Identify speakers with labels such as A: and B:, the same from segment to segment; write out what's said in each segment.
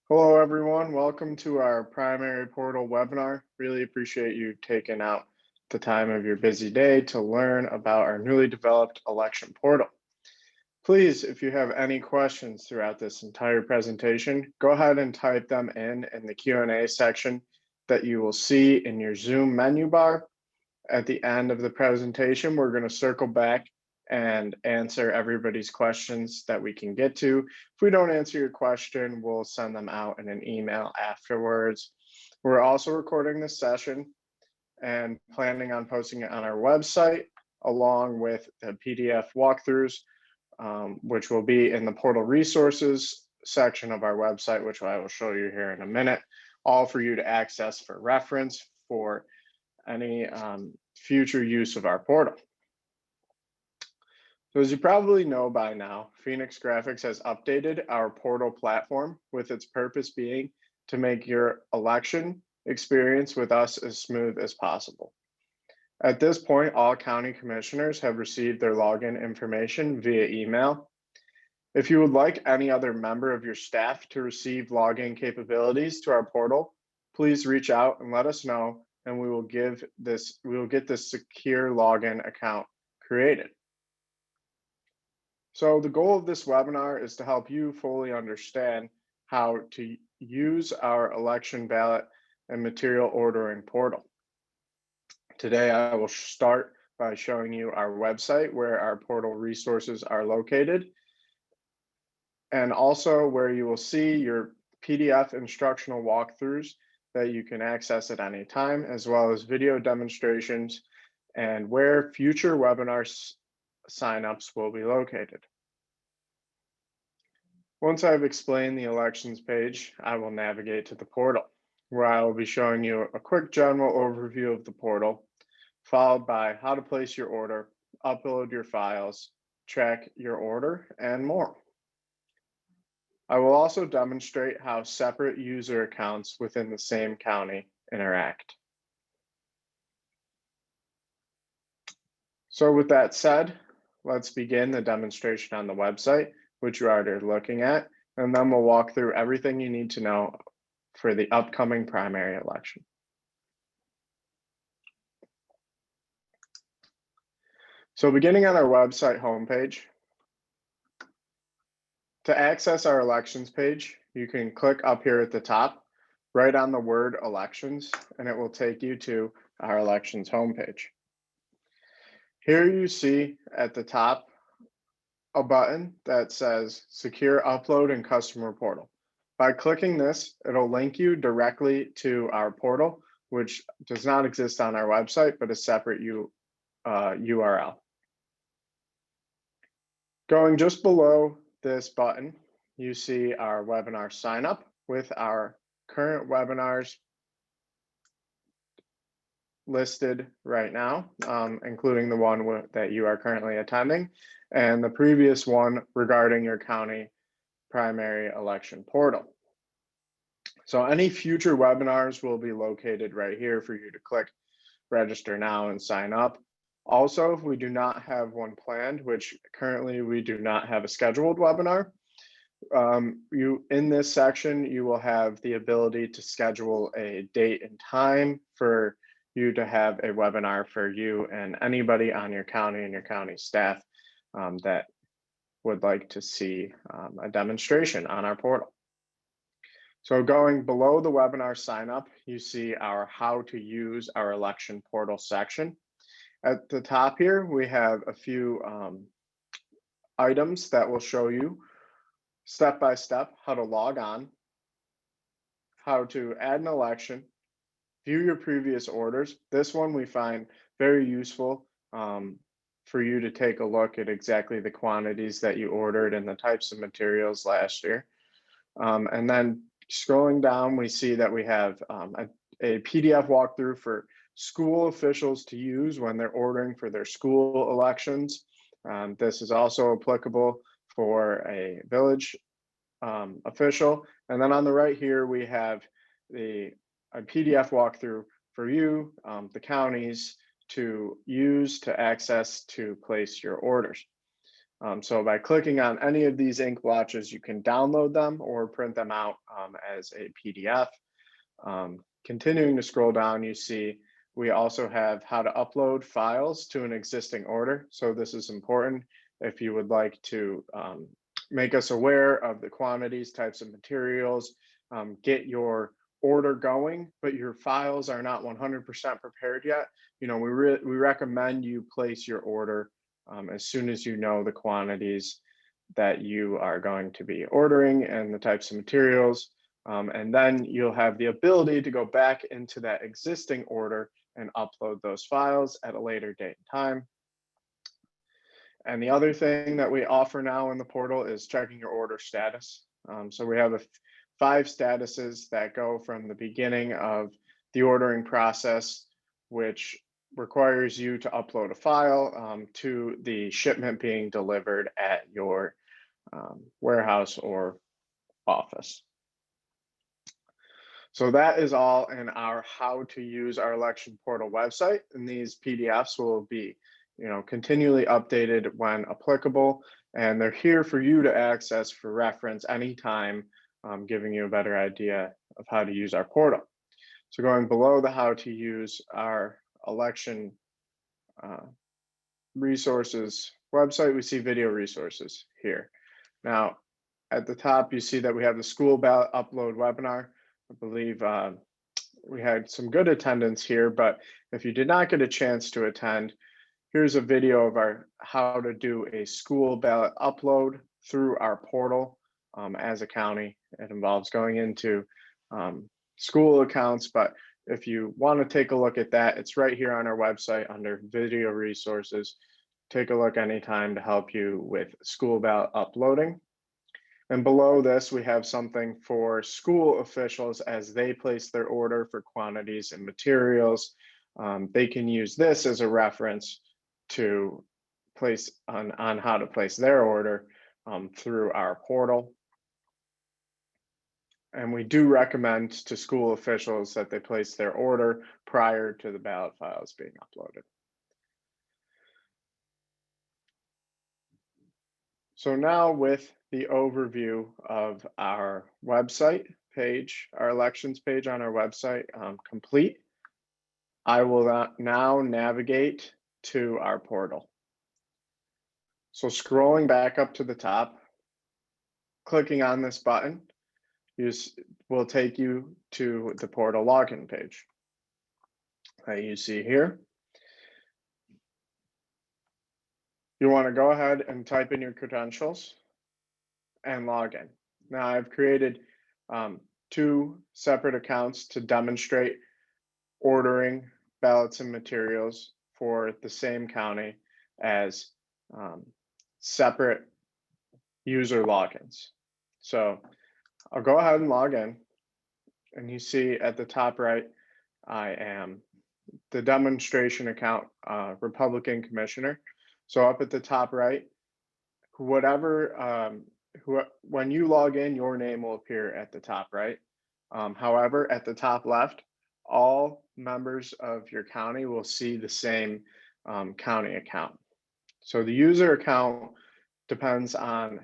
A: Hello, everyone. Welcome to our primary portal webinar. Really appreciate you taking out the time of your busy day to learn about our newly developed election portal. Please, if you have any questions throughout this entire presentation, go ahead and type them in the Q&A section that you will see in your Zoom menu bar. At the end of the presentation, we're going to circle back and answer everybody's questions that we can get to. If we don't answer your question, we'll send them out in an email afterwards. We're also recording this session and planning on posting it on our website along with the PDF walkthroughs, which will be in the portal resources section of our website, which I will show you here in a minute, all for you to access for reference for any future use of our portal. So as you probably know by now, Phoenix Graphics has updated our portal platform with its purpose being to make your election experience with us as smooth as possible. At this point, all county commissioners have received their login information via email. If you would like any other member of your staff to receive login capabilities to our portal, please reach out and let us know, and we will get this secure login account created. So the goal of this webinar is to help you fully understand how to use our election ballot and material ordering portal. Today, I will start by showing you our website where our portal resources are located, and also where you will see your PDF instructional walkthroughs that you can access at any time, as well as video demonstrations and where future webinar signups will be located. Once I've explained the elections page, I will navigate to the portal, where I will be showing you a quick general overview of the portal, followed by how to place your order, upload your files, track your order, and more. I will also demonstrate how separate user accounts within the same county interact. So with that said, let's begin the demonstration on the website, which you're already looking at, and then we'll walk through everything you need to know for the upcoming primary election. So beginning on our website homepage, to access our elections page, you can click up here at the top, right on the word elections, and it will take you to our elections homepage. Here you see at the top a button that says Secure Upload and Customer Portal. By clicking this, it'll link you directly to our portal, which does not exist on our website, but a separate URL. Going just below this button, you see our webinar sign up with our current webinars listed right now, including the one that you are currently attending, and the previous one regarding your county primary election portal. So any future webinars will be located right here for you to click register now and sign up. Also, if we do not have one planned, which currently we do not have a scheduled webinar, in this section, you will have the ability to schedule a date and time for you to have a webinar for you and anybody on your county and your county staff that would like to see a demonstration on our portal. So going below the webinar sign up, you see our how to use our election portal section. At the top here, we have a few items that will show you step by step how to log on, how to add an election, view your previous orders. This one we find very useful for you to take a look at exactly the quantities that you ordered and the types of materials last year. And then scrolling down, we see that we have a PDF walkthrough for school officials to use when they're ordering for their school elections. This is also applicable for a village official. And then on the right here, we have a PDF walkthrough for you, the counties, to use to access to place your orders. So by clicking on any of these ink blotches, you can download them or print them out as a PDF. Continuing to scroll down, you see we also have how to upload files to an existing order. So this is important if you would like to make us aware of the quantities, types of materials, get your order going, but your files are not 100% prepared yet. We recommend you place your order as soon as you know the quantities that you are going to be ordering and the types of materials. And then you'll have the ability to go back into that existing order and upload those files at a later date and time. And the other thing that we offer now in the portal is checking your order status. So we have 5 statuses that go from the beginning of the ordering process, which requires you to upload a file to the shipment being delivered at your warehouse or office. So that is all in our how to use our election portal website, and these PDFs will be continually updated when applicable, and they're here for you to access for reference anytime, giving you a better idea of how to use our portal. So going below the how to use our election resources website, we see video resources here. Now, at the top, you see that we have the school ballot upload webinar. I believe we had some good attendance here, but if you did not get a chance to attend, here's a video of our how to do a school ballot upload through our portal as a county. It involves going into school accounts, but if you want to take a look at that, it's right here on our website under video resources. Take a look anytime to help you with school ballot uploading. And below this, we have something for school officials as they place their order for quantities and materials. They can use this as a reference to place on how to place their order through our portal. And we do recommend to school officials that they place their order prior to the ballot files being uploaded. So now with the overview of our website page, our elections page on our website complete, I will now navigate to our portal. So scrolling back up to the top, clicking on this button will take you to the portal login page that you see here. You want to go ahead and type in your credentials and log in. Now I've created 2 separate accounts to demonstrate ordering ballots and materials for the same county as separate user logins. So I'll go ahead and log in, and you see at the top right, I am the demonstration account Republican Commissioner. So up at the top right, when you log in, your name will appear at the top right. However, at the top left, all members of your county will see the same county account. So the user account depends on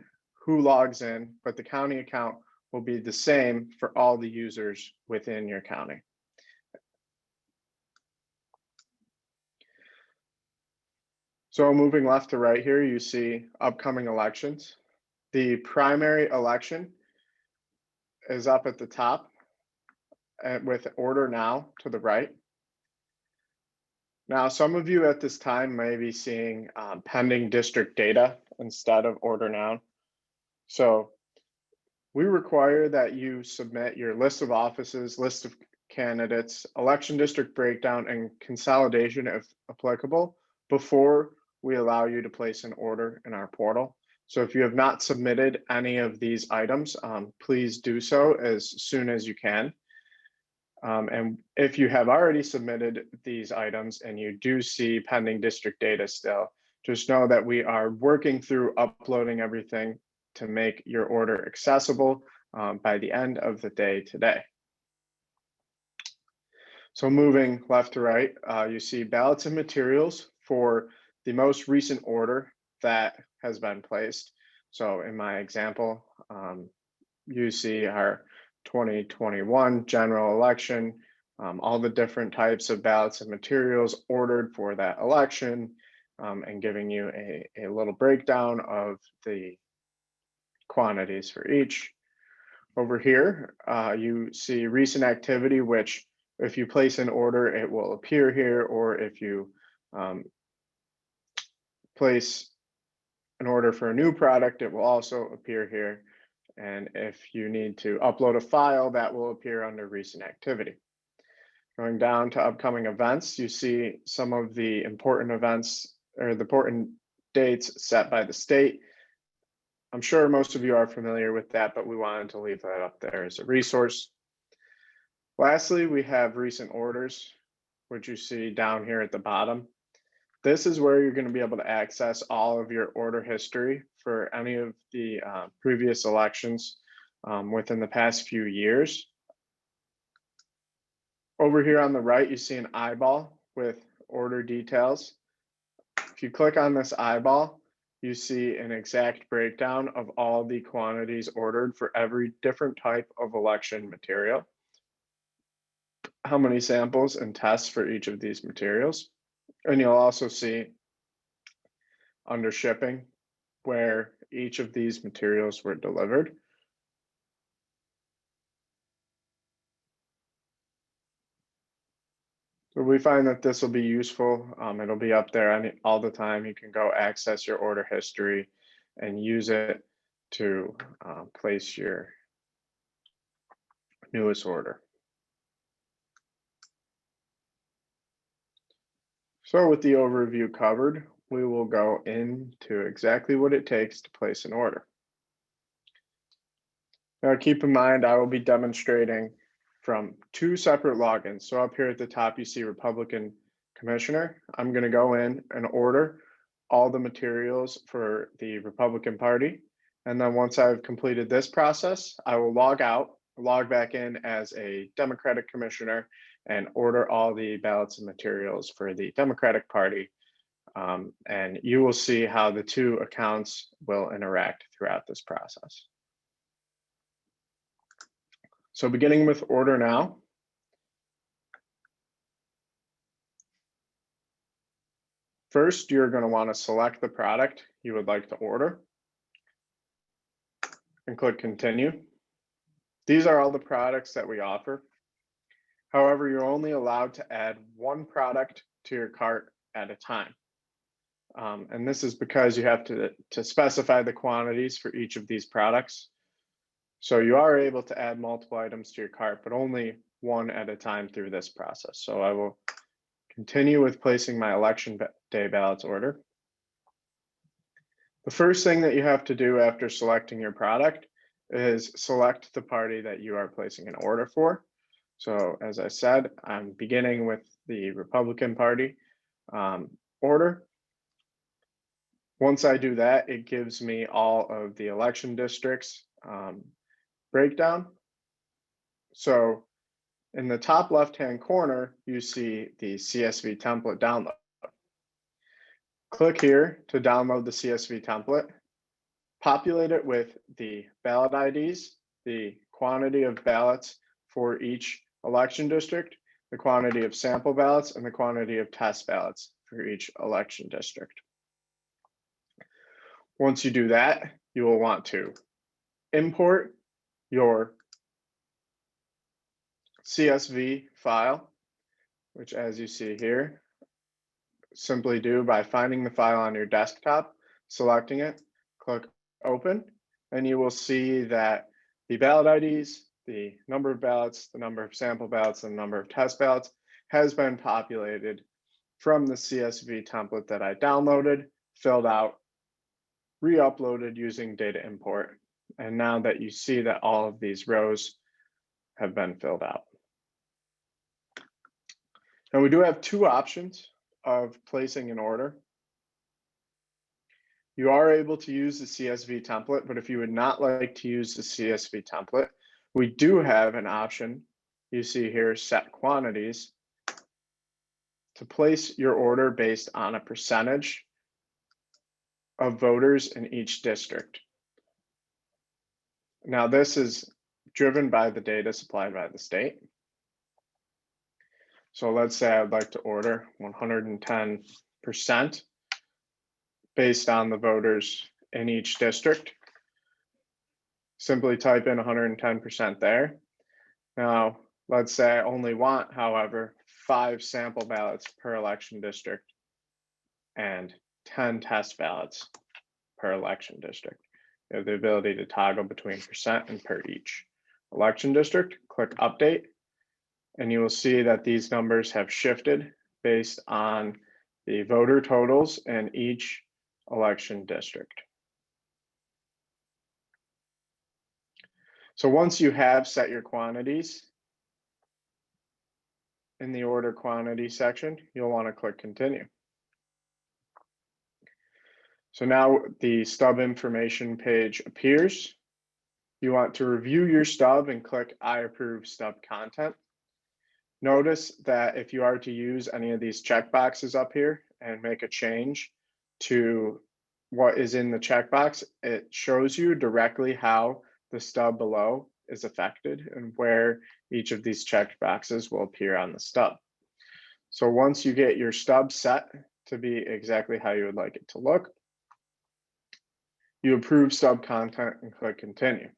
A: who logs in, but the county account will be the same for all the users within your county. So moving left to right here, you see upcoming elections. The primary election is up at the top with order now to the right. Now, some of you at this time may be seeing pending district data instead of order now. So we require that you submit your list of offices, list of candidates, election district breakdown, and consolidation if applicable before we allow you to place an order in our portal. So if you have not submitted any of these items, please do so as soon as you can. And if you have already submitted these items and you do see pending district data still, just know that we are working through uploading everything to make your order accessible by the end of the day today. So moving left to right, you see ballots and materials for the most recent order that has been placed. So in my example, you see our 2021 general election, all the different types of ballots and materials ordered for that election, and giving you a little breakdown of the quantities for each. Over here, you see recent activity, which if you place an order, it will appear here, or if you place an order for a new product, it will also appear here. And if you need to upload a file, that will appear under recent activity. Going down to upcoming events, you see some of the important events or the important dates set by the state. I'm sure most of you are familiar with that, but we wanted to leave that up there as a resource. Lastly, we have recent orders, which you see down here at the bottom. This is where you're going to be able to access all of your order history for any of the previous elections within the past few years. Over here on the right, you see an eyeball with order details. If you click on this eyeball, you see an exact breakdown of all the quantities ordered for every different type of election material, how many samples and tests for each of these materials. And you'll also see under shipping where each of these materials were delivered. So we find that this will be useful. It'll be up there all the time. You can go access your order history and use it to place your newest order. So with the overview covered, we will go into exactly what it takes to place an order. Now keep in mind, I will be demonstrating from two separate logins. So up here at the top, you see Republican Commissioner. I'm going to go in and order all the materials for the Republican Party. And then once I've completed this process, I will log out, log back in as a Democratic Commissioner and order all the ballots and materials for the Democratic Party. And you will see how the two accounts will interact throughout this process. So beginning with order now. First, you're going to want to select the product you would like to order and click continue. These are all the products that we offer. However, you're only allowed to add one product to your cart at a time. And this is because you have to specify the quantities for each of these products. So you are able to add multiple items to your cart, but only one at a time through this process. So I will continue with placing my election day ballots order. The first thing that you have to do after selecting your product is select the party that you are placing an order for. So as I said, I'm beginning with the Republican Party order. Once I do that, it gives me all of the election districts breakdown. So in the top left-hand corner, you see the CSV template download. Click here to download the CSV template. Populate it with the ballot IDs, the quantity of ballots for each election district, the quantity of sample ballots, and the quantity of test ballots for each election district. Once you do that, you will want to import your CSV file, which as you see here, simply do by finding the file on your desktop, selecting it, click open, and you will see that the ballot IDs, the number of ballots, the number of sample ballots, and the number of test ballots has been populated from the CSV template that I downloaded, filled out, re-uploaded using data import. And now that you see that all of these rows have been filled out. Now we do have two options of placing an order. You are able to use the CSV template, but if you would not like to use the CSV template, we do have an option. You see here, set quantities, to place your order based on a percentage of voters in each district. Now, this is driven by the data supplied by the state. So let's say I'd like to order 110% based on the voters in each district. Simply type in 110% there. Now, let's say I only want, however, 5 sample ballots per election district and 10 test ballots per election district. You have the ability to toggle between percent and per each election district. Click update, and you will see that these numbers have shifted based on the voter totals in each election district. So once you have set your quantities in the order quantity section, you'll want to click continue. So now the stub information page appears. You want to review your stub and click I approve stub content. Notice that if you are to use any of these checkboxes up here and make a change to what is in the checkbox, it shows you directly how the stub below is affected and where each of these checkboxes will appear on the stub. So once you get your stub set to be exactly how you would like it to look, you approve stub content and click continue.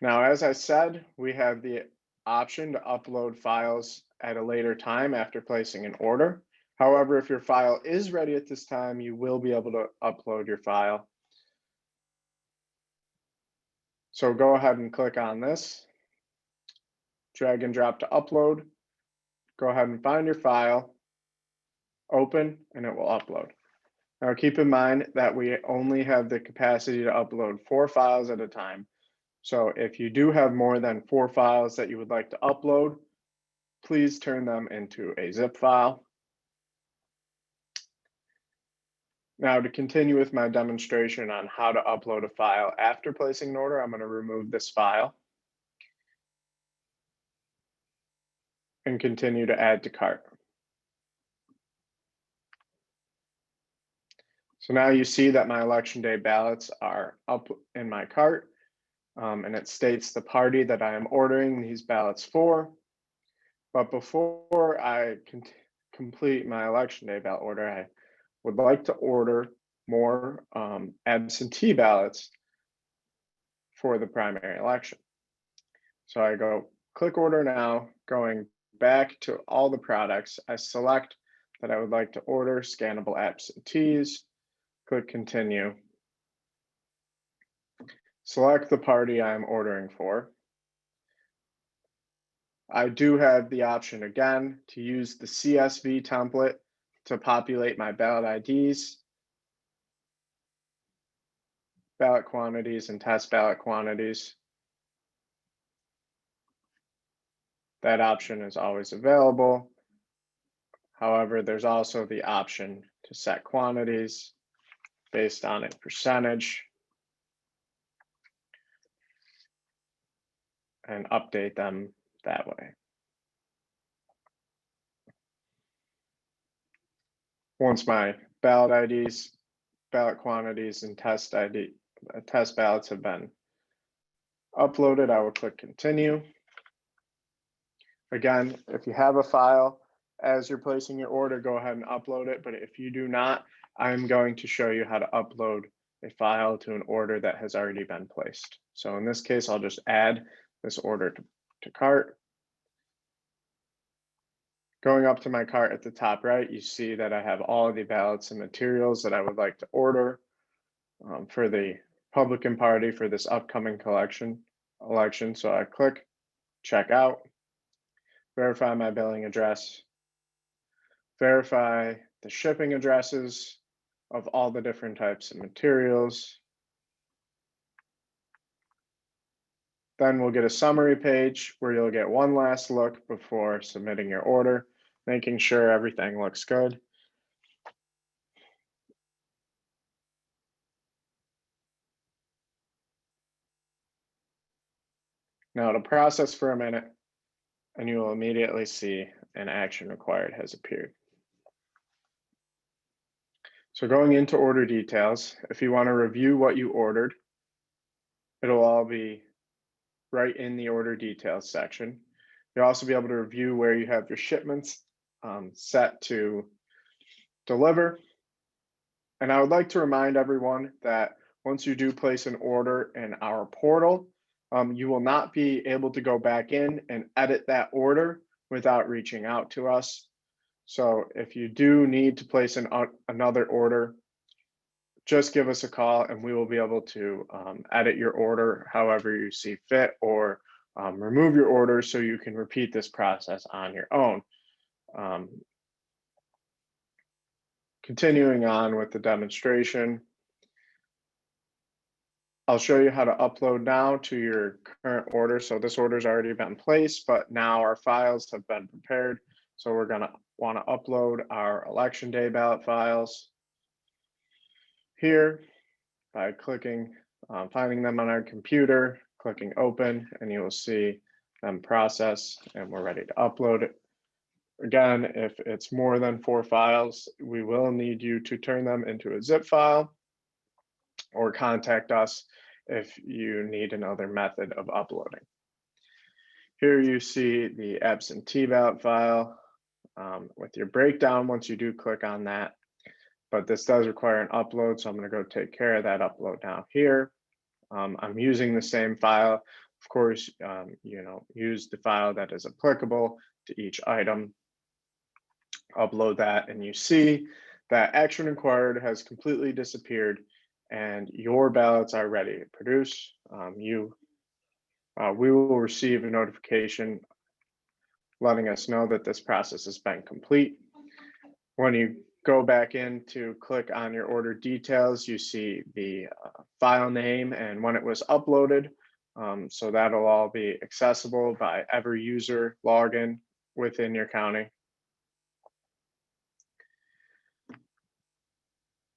A: Now, as I said, we have the option to upload files at a later time after placing an order. However, if your file is ready at this time, you will be able to upload your file. So go ahead and click on this, drag and drop to upload, go ahead and find your file, open, and it will upload. Now keep in mind that we only have the capacity to upload 4 files at a time. So if you do have more than 4 files that you would like to upload, please turn them into a zip file. Now to continue with my demonstration on how to upload a file after placing an order, I'm going to remove this file and continue to add to cart. So now you see that my election day ballots are up in my cart, and it states the party that I am ordering these ballots for. But before I complete my election day ballot order, I would like to order more absentee ballots for the primary election. So I go click order now, going back to all the products. I select that I would like to order scannable absentees, click continue. Select the party I'm ordering for. I do have the option again to use the CSV template to populate my ballot IDs, ballot quantities, and test ballot quantities. That option is always available. However, there's also the option to set quantities based on a percentage and update them that way. Once my ballot IDs, ballot quantities, and test ballots have been uploaded, I will click continue. Again, if you have a file as you're placing your order, go ahead and upload it. But if you do not, I'm going to show you how to upload a file to an order that has already been placed. So in this case, I'll just add this order to cart. Going up to my cart at the top right, you see that I have all of the ballots and materials that I would like to order for the Republican Party for this upcoming election. So I click check out, verify my billing address, verify the shipping addresses of all the different types of materials. Then we'll get a summary page where you'll get one last look before submitting your order, making sure everything looks good. Now it'll process for a minute and you will immediately see an action required has appeared. So going into order details, if you want to review what you ordered, it'll all be right in the order details section. You'll also be able to review where you have your shipments set to deliver. And I would like to remind everyone that once you do place an order in our portal, you will not be able to go back in and edit that order without reaching out to us. So if you do need to place another order, just give us a call and we will be able to edit your order however you see fit, or remove your order so you can repeat this process on your own. Continuing on with the demonstration, I'll show you how to upload now to your current order. So this order's already been placed, but now our files have been prepared. So we're gonna wanna upload our election day ballot files here by clicking, finding them on our computer, clicking open, and you will see them process, and we're ready to upload it. Again, if it's more than 4 files, we will need you to turn them into a zip file or contact us if you need another method of uploading. Here you see the absentee ballot file with your breakdown once you do click on that. But this does require an upload, so I'm going to go take care of that upload now here. I'm using the same file. Of course, use the file that is applicable to each item. Upload that, and you see that action required has completely disappeared and your ballots are ready to produce. We will receive a notification letting us know that this process has been complete. When you go back in to click on your order details, you see the file name and when it was uploaded. So that'll all be accessible by every user login within your county.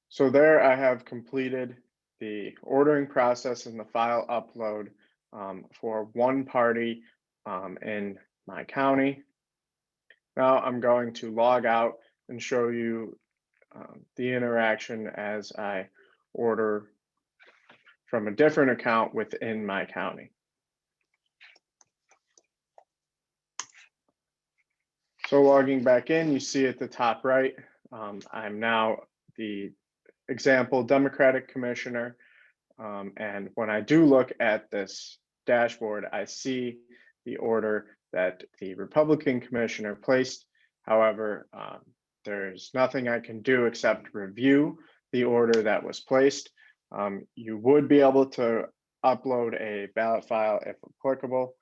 A: So there I have completed the ordering process and the file upload for one party in my county. Now I'm going to log out and show you the interaction as I order from a different account within my county. So logging back in, you see at the top right, I'm now the example Democratic Commissioner. And when I do look at this dashboard, I see the order that the Republican Commissioner placed. However, there's nothing I can do except review the order that was placed. You would be able to upload a ballot file if applicable,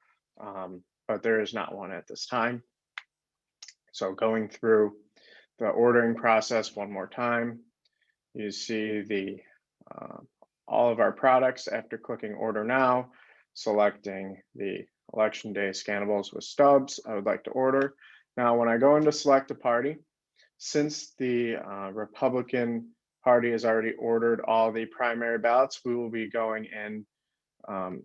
A: but there is not one at this time. So going through the ordering process one more time, you see the all of our products after clicking order now, selecting the election day scannables with stubs I would like to order. Now, when I go into select a party, since the Republican Party has already ordered all the primary ballots, we will be going in, of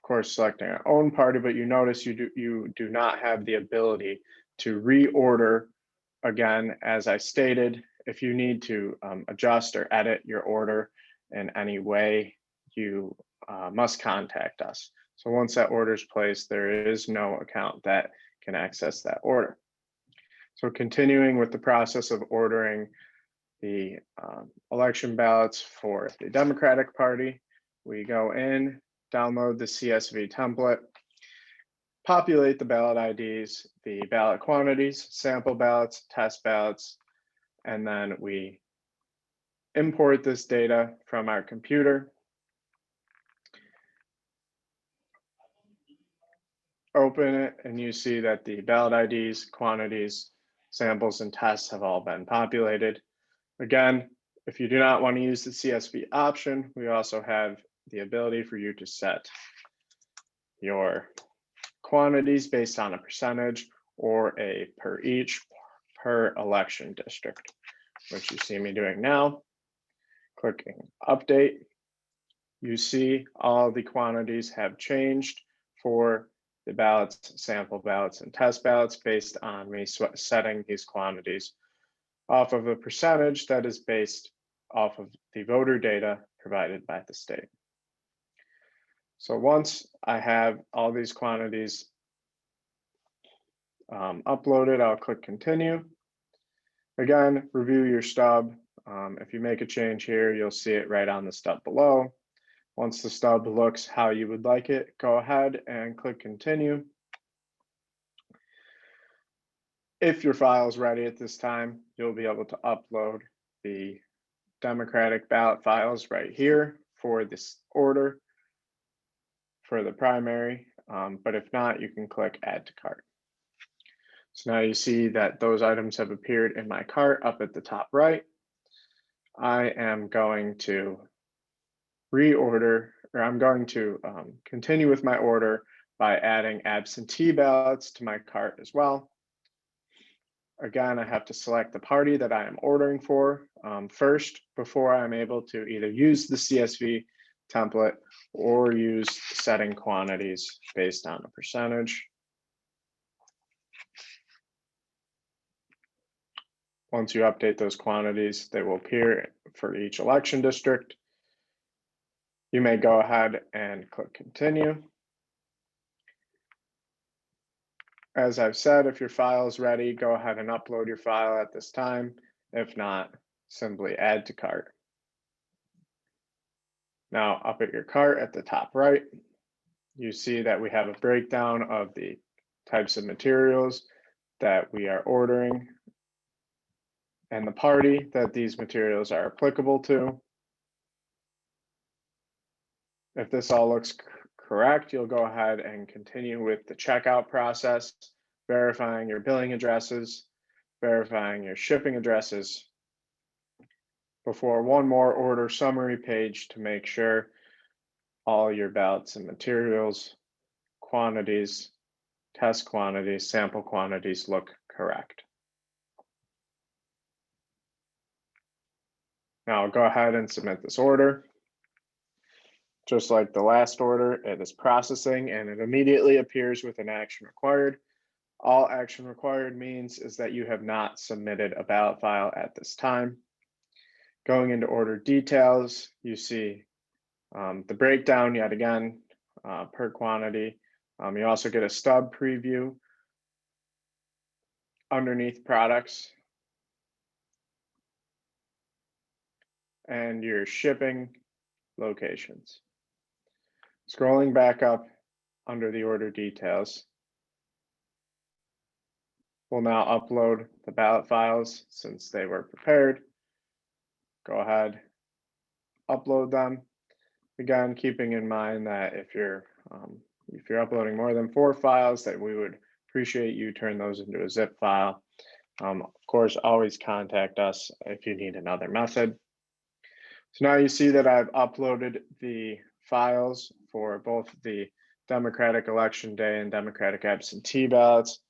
A: course, selecting our own party, but you notice you do not have the ability to reorder again. As I stated, if you need to adjust or edit your order in any way, you must contact us. So once that order is placed, there is no account that can access that order. So continuing with the process of ordering the election ballots for the Democratic Party, we go in, download the CSV template, populate the ballot IDs, the ballot quantities, sample ballots, test ballots, and then we import this data from our computer, open it, and you see that the ballot IDs, quantities, samples, and tests have all been populated. Again, if you do not want to use the CSV option, we also have the ability for you to set your quantities based on a percentage or a per election district, which you see me doing now. Clicking update, you see all the quantities have changed for the ballots, sample ballots, and test ballots based on me setting these quantities. off of a percentage that is based off of the voter data provided by the state. So once I have all these quantities uploaded, I'll click continue. Again, review your stub. If you make a change here, you'll see it right on the stub below. Once the stub looks how you would like it, go ahead and click continue. If your file is ready at this time, you'll be able to upload the Democratic ballot files right here for this order for the primary. But if not, you can click add to cart. So now you see that those items have appeared in my cart up at the top right. I am going to reorder, or I'm going to continue with my order by adding absentee ballots to my cart as well. Again, I have to select the party that I am ordering for first before I'm able to either use the CSV template or use setting quantities based on a percentage. Once you update those quantities, they will appear for each election district. You may go ahead and click continue. As I've said, if your file is ready, go ahead and upload your file at this time. If not, simply add to cart. Now up at your cart at the top right, you see that we have a breakdown of the types of materials that we are ordering and the party that these materials are applicable to. If this all looks correct, you'll go ahead and continue with the checkout process, verifying your billing addresses, verifying your shipping addresses, before one more order summary page to make sure all your ballots and materials, quantities, test quantities, sample quantities look correct. Now I'll go ahead and submit this order. Just like the last order, it is processing and it immediately appears with an action required. All action required means is that you have not submitted a ballot file at this time. Going into order details, you see the breakdown yet again per quantity. You also get a stub preview underneath products and your shipping locations. Scrolling back up under the order details, we'll now upload the ballot files since they were prepared. Go ahead, upload them. Again, keeping in mind that if you're uploading more than 4 files, that we would appreciate you turn those into a zip file. Of course, always contact us if you need another method. So now you see that I've uploaded the files for both the Democratic election day and Democratic absentee ballots.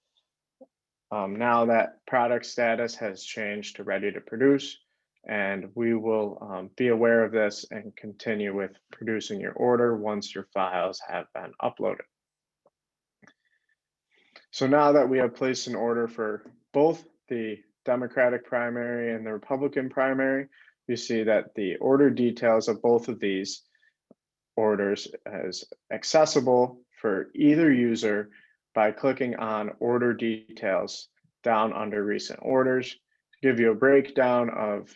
A: Now that product status has changed to ready to produce, and we will be aware of this and continue with producing your order once your files have been uploaded. So now that we have placed an order for both the Democratic primary and the Republican primary, you see that the order details of both of these orders is accessible for either user by clicking on order details down under recent orders to give you a breakdown of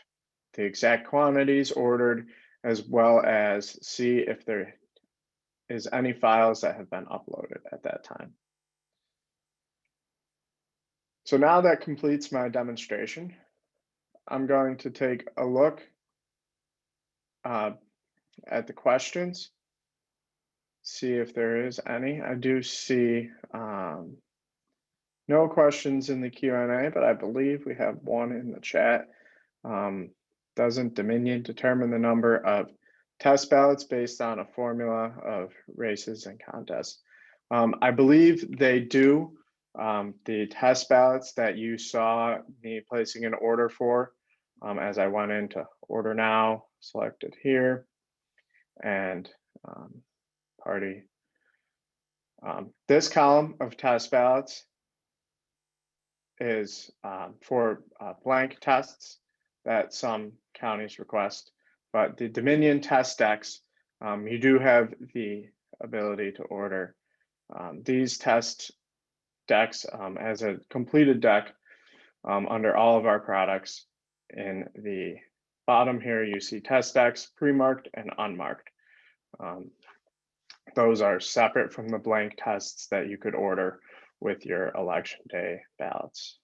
A: the exact quantities ordered, as well as see if there is any files that have been uploaded at that time. So now that completes my demonstration. I'm going to take a look at the questions, see if there is any. I do see no questions in the Q&A, but I believe we have one in the chat. Doesn't Dominion determine the number of test ballots based on a formula of races and contests? I believe they do. The test ballots that you saw me placing an order for, as I went into order now, selected here, and party. This column of test ballots is for blank tests that some counties request, but the Dominion test decks, you do have the ability to order these test decks as a completed deck under all of our products. In the bottom here, you see test decks, pre-marked and unmarked. Those are separate from the blank tests that you could order with your election day ballots.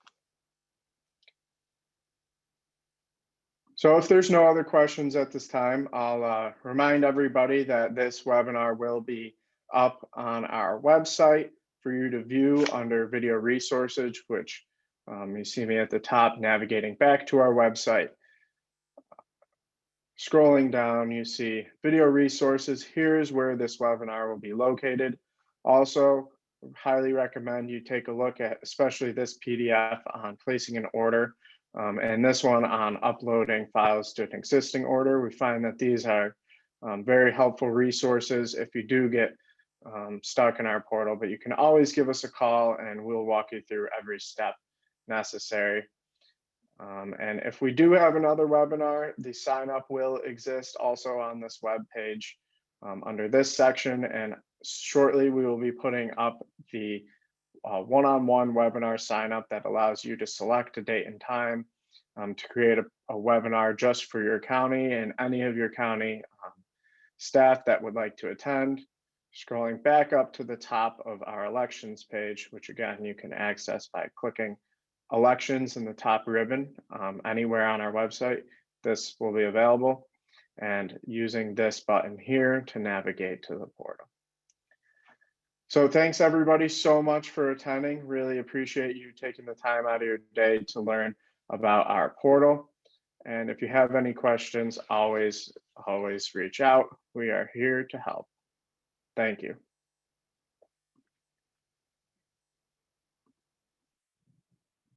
A: So if there's no other questions at this time, I'll remind everybody that this webinar will be up on our website for you to view under video resources, which you see me at the top navigating back to our website. Scrolling down, you see video resources. Here's where this webinar will be located. Also, highly recommend you take a look at especially this PDF on placing an order and this one on uploading files to an existing order. We find that these are very helpful resources if you do get stuck in our portal, but you can always give us a call and we'll walk you through every step necessary. And if we do have another webinar, the sign up will exist also on this web page under this section. And shortly we will be putting up the one-on-one webinar sign up that allows you to select a date and time to create a webinar just for your county and any of your county staff that would like to attend. Scrolling back up to the top of our elections page, which again you can access by clicking elections in the top ribbon anywhere on our website. This will be available, and using this button here to navigate to the portal. So thanks everybody so much for attending. Really appreciate you taking the time out of your day to learn about our portal. And if you have any questions, always reach out. We are here to help. Thank you.